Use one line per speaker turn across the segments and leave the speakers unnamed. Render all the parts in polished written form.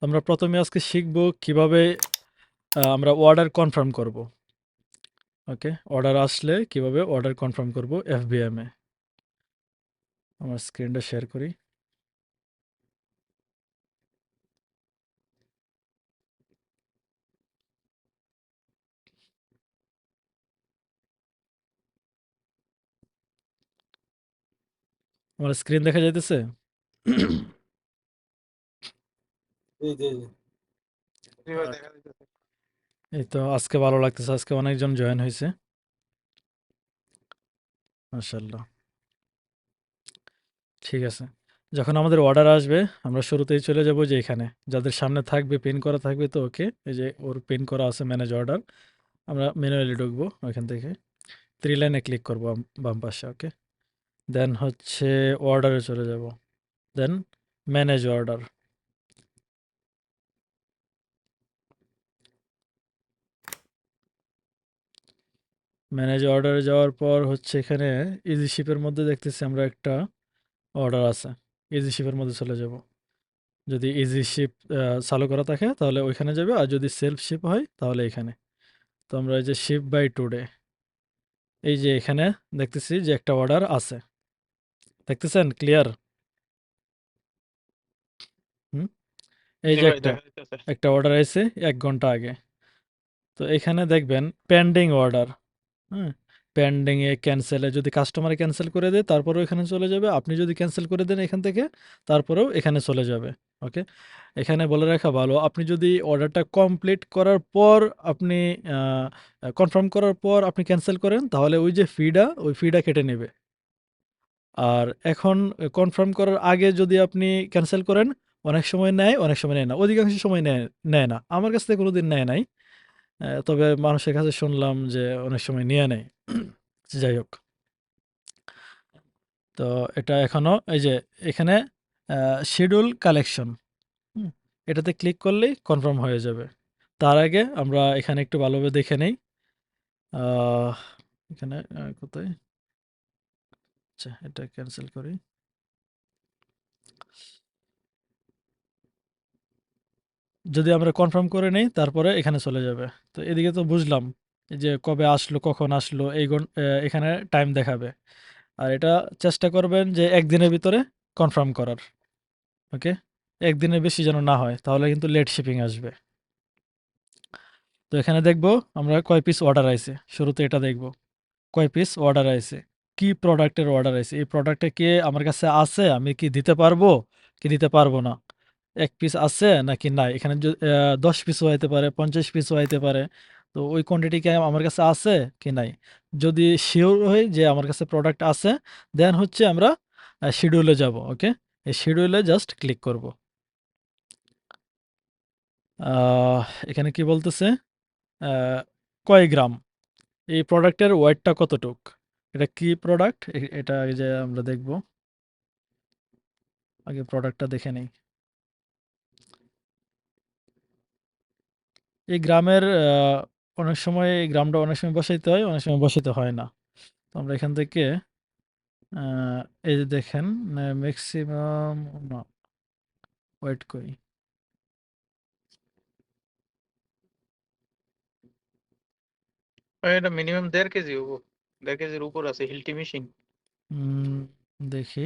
আমরা প্রথমে আজকে শিখব কিভাবে আমরা অর্ডার কনফার্ম করব। ওকে, অর্ডার আসলে কিভাবে অর্ডার কনফার্ম করব এফবিএম এ। আমার স্ক্রিনটা শেয়ার করি। আমার স্ক্রিন দেখা যাইতেছে?
জি, জি, জি। জি ভাই,
আহ,
দেখা যাইতেছে।
এই তো আজকে ভালো লাগতেছে, আজকে অনেকজন জয়েন হয়েছে, মাশাআল্লাহ। ঠিক আছে, যখন আমাদের অর্ডার আসবে আমরা শুরুতেই চলে যাব যে এখানে যাদের সামনে থাকবে পিন করা থাকবে, তো ওকে, এই যে ওর পিন করা আছে ম্যানেজ অর্ডার, আমরা ম্যানুয়ালি ঢুকবো ওইখান থেকে, থ্রি লাইনে ক্লিক করবো বাম পাশে। ওকে, দেন হচ্ছে অর্ডারে চলে যাব, দেন ম্যানেজ অর্ডার। ম্যানেজ অর্ডারে যাওয়ার পর হচ্ছে এখানে ইজি শিপের মধ্যে দেখতেছি আমরা একটা অর্ডার আছে, ইজি শিপের মধ্যে চলে যাব। যদি ইজি শিপ চালু করা থাকে তাহলে ওইখানে যাবে, আর যদি সেলফ শিপ হয় তাহলে এখানে। তো আমরা এই যে শিপ বাই টুডে, এই যে এখানে দেখতেছি যে একটা অর্ডার আছে, দেখতেছেন ক্লিয়ার? হুম, এই
জি
যে
ভাই,
একটা
দেখা যাইতেছে।
একটা অর্ডার আছে 1 ঘন্টা আগে। তো এখানে দেখবেন পেন্ডিং অর্ডার। হ্যাঁ, পেন্ডিংয়ে ক্যান্সেলে যদি কাস্টমার ক্যান্সেল করে দেয় তারপরেও এখানে চলে যাবে, আপনি যদি ক্যান্সেল করে দেন এখান থেকে তারপরেও এখানে চলে যাবে। ওকে, এখানে বলে রাখা ভালো, আপনি যদি অর্ডারটা কমপ্লিট করার পর আপনি কনফার্ম করার পর আপনি ক্যান্সেল করেন তাহলে ওই যে ফিটা, ওই ফিটা কেটে নেবে। আর এখন কনফার্ম করার আগে যদি আপনি ক্যান্সেল করেন, অনেক সময় নেয়, অনেক সময় নেয় না, অধিকাংশ সময় নেয় নেয় না, আমার কাছ থেকে কোনোদিন নেয় নাই। তবে মানুষের কাছে শুনলাম যে অনেক সময় নিয়ে নেয়। যাই হোক, তো এটা এখনো এই যে এখানে শিডিউল কালেকশন, এটাতে ক্লিক করলেই কনফার্ম হয়ে যাবে। তার আগে আমরা এখানে একটু ভালোভাবে দেখে নেই। আহ, এখানে কোথায়, আচ্ছা এটা ক্যান্সেল করি। যদি আমরা কনফার্ম করে নেই তারপরে এখানে চলে যাবে। তো এদিকে তো বুঝলাম এই যে কবে আসলো কখন আসলো এখানে টাইম দেখাবে। আর এটা চেষ্টা করবেন যে একদিনের ভিতরে কনফার্ম করার। ওকে, একদিনের বেশি যেন না হয়, তাহলে কিন্তু লেট শিপিং আসবে। তো এখানে দেখব আমরা কয় পিস অর্ডার আইছে, শুরুতে এটা দেখব কয় পিস অর্ডার আইছে, কি প্রোডাক্টের অর্ডার আইছে, এই প্রোডাক্টটা কি আমার কাছে আছে, আমি কি দিতে পারবো কি দিতে পারবো না, এক পিস আছে নাকি নাই, এখানে 10 পিসও হইতে পারে, 50 পিসও হইতে পারে। তো ওই কোয়ান্টিটি কি আমার কাছে আছে কি নাই, যদি শিওর হই যে আমার কাছে প্রোডাক্ট আছে, দেন হচ্ছে আমরা শিডিউলে যাব। ওকে, এই শিডিউলে জাস্ট ক্লিক করব। আহ, এখানে কি বলতেছে, আহ, কয় গ্রাম, এই প্রোডাক্টের ওয়েটটা কতটুক, এটা কি প্রোডাক্ট, এটা এই যে আমরা দেখব, আগে প্রোডাক্টটা দেখে নেই। এই গ্রামের অনেক সময় এই গ্রামটা অনেক সময় বসাইতে হয়, অনেক সময় বসাইতে হয় না। তো আমরা এখান থেকে আহ, এই যে দেখেন ম্যাক্সিমাম, না ওয়েট কই,
ভাই, এটা মিনিমাম 1.5 কেজি হবো। 1.5 কেজির উপর আছে হিলটি মেশিন।
উম, দেখি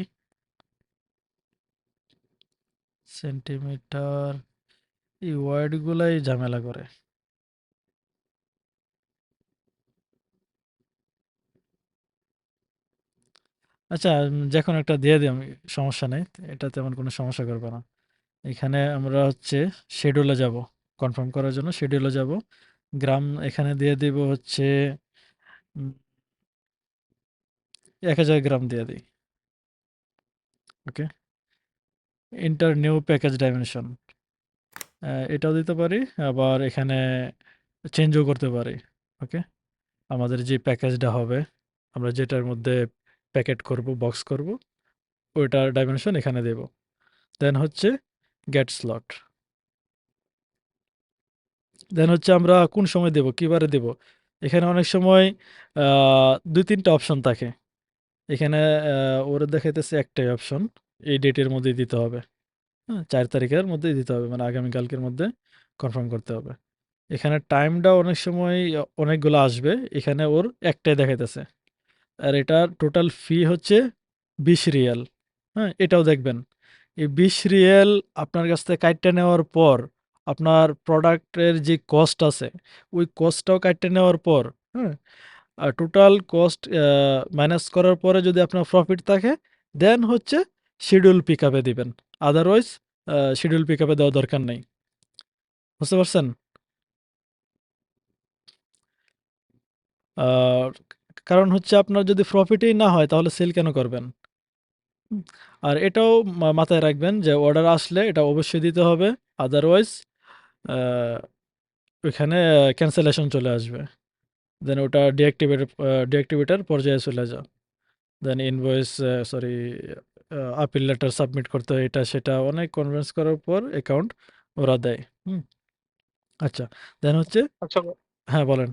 সেন্টিমিটার, এই ওয়ার্ডগুলাই ঝামেলা করে। আচ্ছা, যে কোনো একটা দিয়ে দিই আমি, সমস্যা নেই, এটা তেমন কোনো সমস্যা করবে না। এখানে আমরা হচ্ছে শিডিউলে যাব, কনফার্ম করার জন্য শিডিউলে যাব, গ্রাম এখানে দিয়ে দিব হচ্ছে 1000 গ্রাম দিয়ে দিই। ওকে, ইন্টার নিউ প্যাকেজ ডাইমেনশন, এটাও দিতে পারি, আবার এখানে চেঞ্জও করতে পারি। ওকে, আমাদের যে প্যাকেজটা হবে, আমরা যেটার মধ্যে প্যাকেট করব, বক্স করব, ওইটার ডাইমেনশন এখানে দেব। দেন হচ্ছে গেট স্লট, দেন হচ্ছে আমরা কোন সময় দেব, কিবারে দেব। এখানে অনেক সময় 2-3টা অপশন থাকে। এখানে ওরা দেখাইতেছে একটাই অপশন, এই ডেটের মধ্যেই দিতে হবে। হ্যাঁ, 4 তারিখের মধ্যেই দিতে হবে, মানে আগামীকালকের মধ্যে কনফার্ম করতে হবে। এখানে টাইমটা অনেক সময় অনেকগুলো আসবে, এখানে ওর একটাই দেখাইতেছে। আর এটার টোটাল ফি হচ্ছে 20 রিয়াল। হ্যাঁ, এটাও দেখবেন। এই 20 রিয়াল আপনার কাছ থেকে কাইটটা নেওয়ার পর আপনার প্রোডাক্টের যে কস্ট আছে, ওই কস্টটাও কাইটটা নেওয়ার পর, হ্যাঁ, আর টোটাল কস্ট মাইনাস করার পরে যদি আপনার প্রফিট থাকে, দেন হচ্ছে শিডিউল পিকআপে দিবেন। আদারওয়াইজ শিডিউল পিকআপে দেওয়া দরকার নেই। বুঝতে পারছেন? আর কারণ হচ্ছে আপনার যদি প্রফিটই না হয় তাহলে সেল কেন করবেন? হুম, আর এটাও মাথায় রাখবেন যে অর্ডার আসলে এটা অবশ্যই দিতে হবে। আদারওয়াইজ ওইখানে ক্যান্সেলেশন চলে আসবে। দেন ওটা ডিঅ্যাক্টিভেটের পর্যায়ে চলে যাও। Then invoice, sorry, appeal letter submit করতে হয়, এটা সেটা অনেক কনভিন্স করার পর অ্যাকাউন্ট ওরা দেয়। হুম, আচ্ছা। দেন হচ্ছে,
আচ্ছা,
হ্যাঁ বলেন।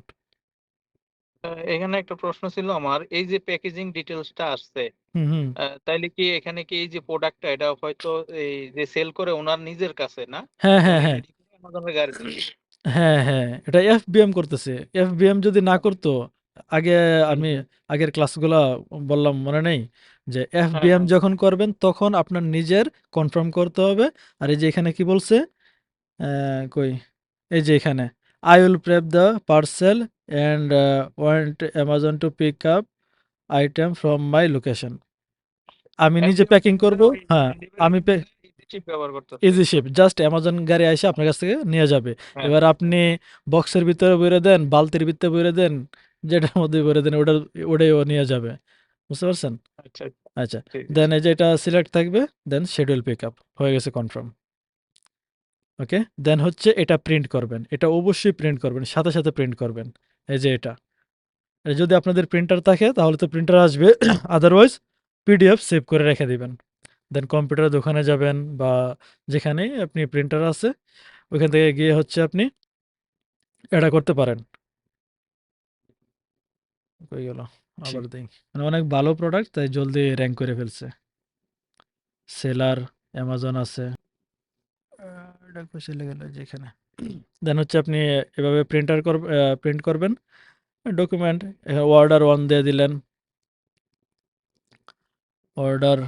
এখানে একটা প্রশ্ন ছিল আমার, এই যে প্যাকেজিং ডিটেলসটা আসছে,
হুম, হুম।
তাইলে কি এখানে কি এই যে প্রোডাক্টটা এটা হয়তো এই যে সেল করে ওনার নিজের কাছে না,
হ্যাঁ, হ্যাঁ,
উনি
হ্যাঁ।
রেডি করে আমাদের গাড়িতে দিবে?
হ্যাঁ, হ্যাঁ। এটা এফবিএম করতেছে। এফবিএম যদি না করতো, আগে
হুম,
আমি
হুম।
আগের ক্লাসগুলা বললাম মনে নেই? যে
হ্যাঁ,
এফবিএম
হ্যাঁ।
যখন করবেন তখন আপনার নিজের কনফার্ম করতে হবে। আর এই যে এখানে কি বলছে? কই? এই যে এখানে, I will prep the parcel and want Amazon to pick up item from my location. আমি নিজে
এফবিএম
প্যাকিং করব।
ওই
হ্যাঁ, আমি
ডেলিভারি ইজি শিপ ব্যবহার করতেছে।
ইজি শিপ, জাস্ট অ্যামাজন গাড়ি এসে আপনার কাছ থেকে নিয়ে যাবে।
হ্যাঁ,
এবার
হ্যাঁ,
আপনি বক্সের ভিতরে ভরে দেন, বালতির ভিতরে ভরে দেন, যেটার মধ্যে ভরে দেন, ওটাই ও নিয়ে যাবে। বুঝতে পারছেন?
আচ্ছা, আচ্ছা,
আচ্ছা।
ঠিক
দেন
আছে।
এই যে এটা সিলেক্ট থাকবে, দেন শিডিউল পিকআপ হয়ে গেছে কনফার্ম। ওকে, দেন হচ্ছে এটা প্রিন্ট করবেন। এটা অবশ্যই প্রিন্ট করবেন, সাথে সাথে প্রিন্ট করবেন। এই যে এটা, যদি আপনাদের প্রিন্টার থাকে তাহলে তো প্রিন্টার আসবে, আদারওয়াইজ পিডিএফ সেভ করে রেখে দিবেন। দেন কম্পিউটারের দোকানে যাবেন বা যেখানেই আপনি প্রিন্টার আছে ওইখান থেকে গিয়ে হচ্ছে আপনি এটা করতে পারেন। কই গেল? আবার
ঠিক।
দেই। মানে অনেক ভালো প্রোডাক্ট, তাই জলদি র‍্যাংক করে ফেলছে। সেলার, অ্যামাজন আছে। এটা কই চলে গেল? যে এখানে। দেন হচ্ছে আপনি এভাবে প্রিন্ট করবেন ডকুমেন্ট। অর্ডার 1 দিয়ে দিলেন। অর্ডার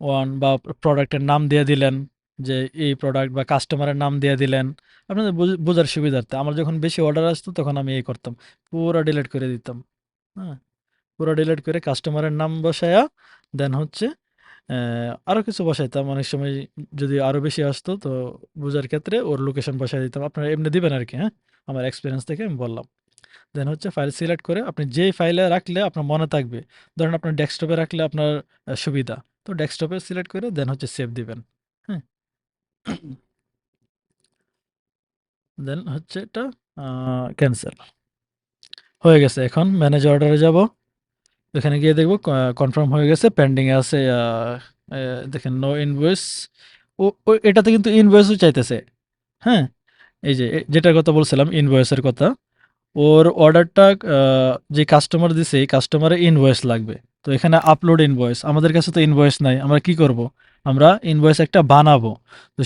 1 বা প্রোডাক্টের নাম দিয়ে দিলেন যে এই প্রোডাক্ট, বা কাস্টমারের নাম দিয়ে দিলেন। আপনাদের বোঝার সুবিধার্থে। আমার যখন বেশি অর্ডার আসতো তখন আমি এই করতাম। পুরা ডিলিট করে দিতাম। হ্যাঁ? পুরা ডিলিট করে কাস্টমারের নাম বসায়া দেন হচ্ছে আরো কিছু বসাইতাম। অনেক সময় যদি আরো বেশি আসতো তো বোঝার ক্ষেত্রে ওর লোকেশন বসায় দিতাম। আপনারা এমনি দিবেন আরকি, হ্যাঁ? আমার এক্সপেরিয়েন্স থেকে আমি বললাম। দেন হচ্ছে ফাইল সিলেক্ট করে আপনি যেই ফাইলে রাখলে আপনার মনে থাকবে। ধরেন আপনার ডেস্কটপে রাখলে আপনার সুবিধা। তো ডেস্কটপে সিলেক্ট করে দেন হচ্ছে সেভ দিবেন। হ্যাঁ? দেন হচ্ছে এটা ক্যানসেল। হয়ে গেছে। এখন ম্যানেজ অর্ডারে যাব। এখানে গিয়ে দেখব কনফার্ম হয়ে গেছে, পেন্ডিং এ আছে। দেখেন নো ইনভয়েস। এটাতে কিন্তু ইনভয়েসও চাইতেছে। হ্যাঁ? এই যে যেটার কথা বলছিলাম ইনভয়েসের কথা। ওর অর্ডারটা যে কাস্টমার দিছে এই কাস্টমারের ইনভয়েস লাগবে। তো এখানে আপলোড ইনভয়েস, আমাদের কাছে তো ইনভয়েস নাই। আমরা কি করব? আমরা ইনভয়েস একটা বানাবো। তো